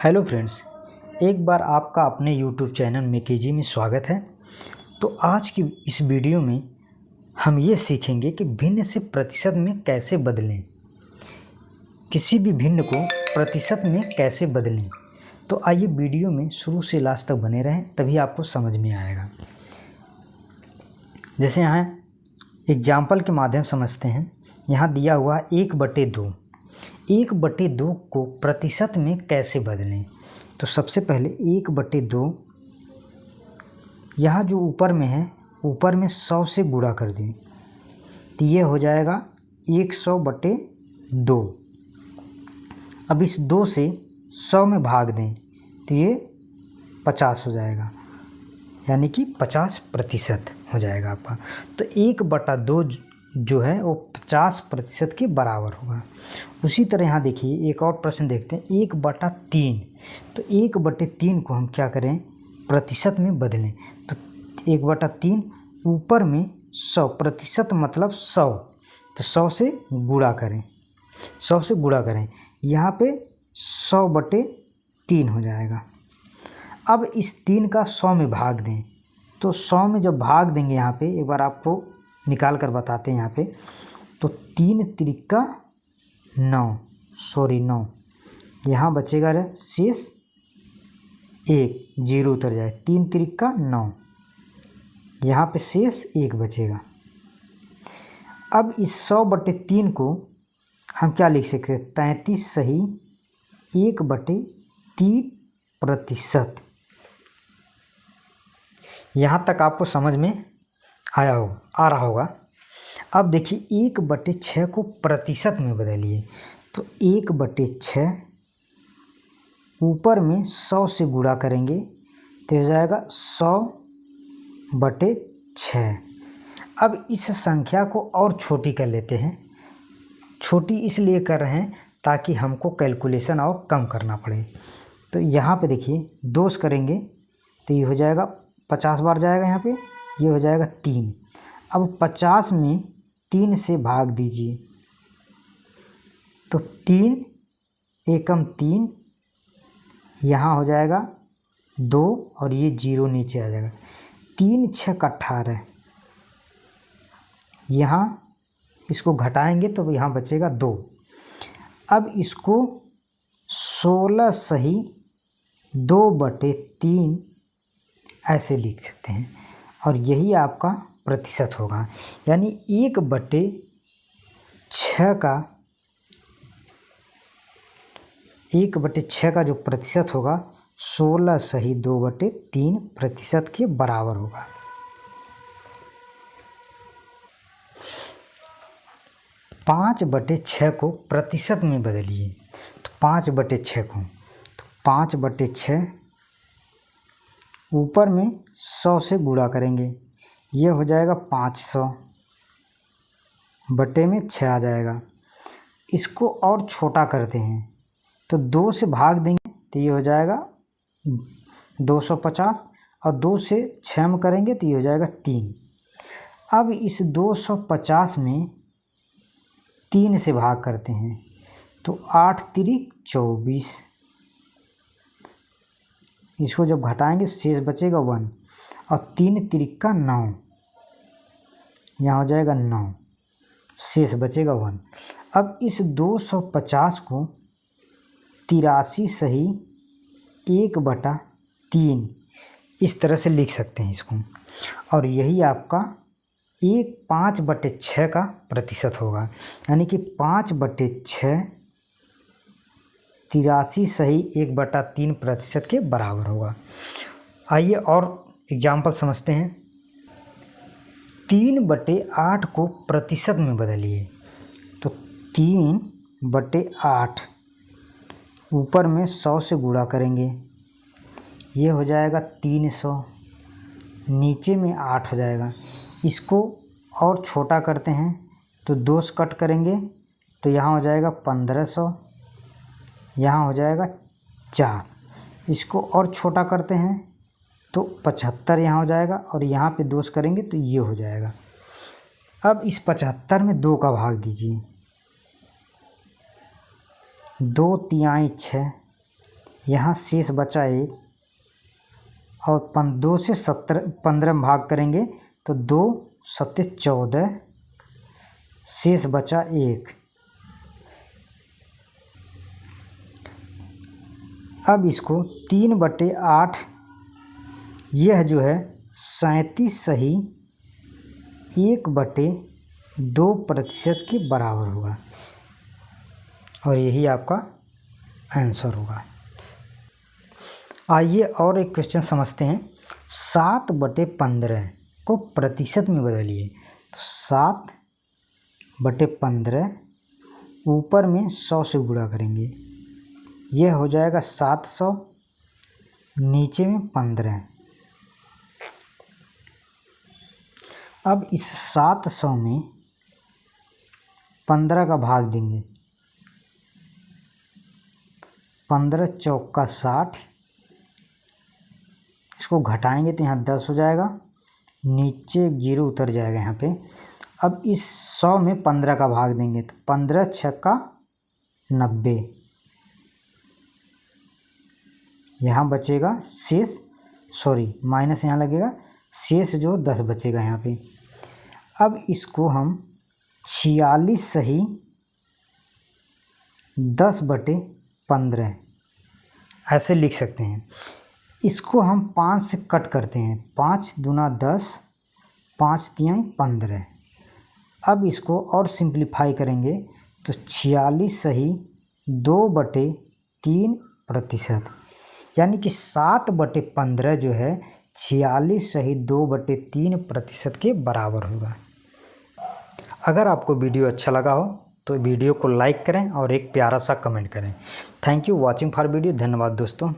Hello friends, एक बार आपका अपने यूट्यूब चैनल मेकेजी में स्वागत है। तो आज की इस वीडियो में हम ये सीखेंगे कि भिन्न से प्रतिशत में कैसे बदलें, किसी भी भिन्न को प्रतिशत में कैसे बदलें। तो आइए वीडियो में शुरू से लास्ट तक बने रहें, तभी आपको समझ में आएगा। जैसे यहाँ एग्जाम्पल के माध्यम समझते हैं। यहाँ दिया हुआ 1/2। 1/2 को प्रतिशत में कैसे बदलें। तो सबसे पहले 1/2 यहाँ जो ऊपर में है, ऊपर में 100 से गुणा कर दें तो ये हो जाएगा 100/2। अब इस 2 से 100 में भाग दें तो ये 50 हो जाएगा, यानी कि 50% हो जाएगा आपका। तो 1/2 जो है वो 50% के बराबर होगा। उसी तरह यहाँ देखिए एक और प्रश्न देखते हैं, 1/3। तो 1/3 को हम क्या करें, प्रतिशत में बदलें। तो 1/3 ऊपर में 100, प्रतिशत मतलब 100, तो 100 से गुणा करें, 100 से गुणा करें। यहाँ पे 100/3 हो जाएगा। अब इस 3 का 100 में भाग दें। तो 100 में जब भाग देंगे, यहाँ पे एक बार आपको निकाल कर बताते हैं। यहाँ पे तो 3 त्रिका 9, यहाँ बचेगा शेष 1, 0 उतर जाए। 3 त्रिका 9, यहाँ पे शेष 1 बचेगा। अब इस 100/3 को हम क्या लिख सकते हैं, 33 सही 1/3%। यहाँ तक आपको समझ में आ रहा होगा। अब देखिए 1/6 को प्रतिशत में बदलिए। तो 1/6 ऊपर में 100 से गुणा करेंगे तो हो जाएगा 100/6। अब इस संख्या को और छोटी कर लेते हैं। छोटी इसलिए कर रहे हैं ताकि हमको कैलकुलेशन और कम करना पड़े। तो यहाँ पे देखिए 2 करेंगे तो ये हो जाएगा 50 बार जाएगा, यहाँ पे ये हो जाएगा 3। अब 50 में 3 से भाग दीजिए तो 3 एकम 3, यहाँ हो जाएगा 2 और ये 0 नीचे आ जाएगा। 3 6 18, यहाँ इसको घटाएंगे तो यहाँ बचेगा 2। अब इसको 16 सही 2/3 ऐसे लिख सकते हैं, और यही आपका प्रतिशत होगा। यानी 1/6 का जो प्रतिशत होगा 16 सही 2/3% के बराबर होगा। पाँच बटे 6 को प्रतिशत में बदलिए। तो 5/6 को, तो 5/6 ऊपर में 100 से गुणा करेंगे, ये हो जाएगा 500, बटे में 6 आ जाएगा। इसको और छोटा करते हैं तो 2 से भाग देंगे तो ये हो जाएगा 250, और 2 से 6 में करेंगे तो ये हो जाएगा 3। अब इस 250 में 3 से भाग करते हैं तो 8 त्रिक 24, इसको जब घटाएंगे शेष बचेगा 1, और 3 त्रिका 9, यहाँ हो जाएगा 9, शेष बचेगा 1। अब इस 250 को 83 सही 1/3 इस तरह से लिख सकते हैं इसको, और यही आपका 5/6 का प्रतिशत होगा। यानी कि 5/6 83 सही 1/3% के बराबर होगा। आइए और एग्जाम्पल समझते हैं। 3/8 को प्रतिशत में बदलिए। तो 3/8 ऊपर में 100 से गुणा करेंगे, ये हो जाएगा 300, नीचे में 8 हो जाएगा। इसको और छोटा करते हैं तो 2 से कट करेंगे तो यहाँ हो जाएगा 1500, यहाँ हो जाएगा 4। इसको और छोटा करते हैं तो 75 यहाँ हो जाएगा, और यहाँ पे 2 करेंगे तो ये हो जाएगा। अब इस 75 में 2 का भाग दीजिए। 2 तिहाई 6, यहाँ शेष बचा 1 और 2 से 15 में भाग करेंगे तो 2 सत्ते 14, शेष बचा 1। अब इसको 3/8, यह जो है 37 सही 1/2% के बराबर होगा और यही आपका आंसर होगा। आइए और एक क्वेश्चन समझते हैं। 7/15 को प्रतिशत में बदलिए। तो 7/15 ऊपर में 100 से गुणा करेंगे, यह हो जाएगा 700, नीचे में 15। अब इस 700 में 15 का भाग देंगे, 15 चौका 60, इसको घटाएंगे तो यहाँ 10 हो जाएगा, नीचे 0 उतर जाएगा यहाँ पे। अब इस 100 में 15 का भाग देंगे तो 15 छक्का 90, यहाँ बचेगा शेष, माइनस यहाँ लगेगा, शेष जो 10 बचेगा यहाँ पे। अब इसको हम 46 सही 10/15 ऐसे लिख सकते हैं। इसको हम 5 से कट करते हैं, 5 दूना 10, 5 तिहाई 15। अब इसको और सिंप्लीफाई करेंगे तो 46 सही 2/3%, यानी कि 7/15 जो है 46 सही 2/3% के बराबर होगा। अगर आपको वीडियो अच्छा लगा हो तो वीडियो को लाइक करें और एक प्यारा सा कमेंट करें। Thank you watching for video. धन्यवाद दोस्तों।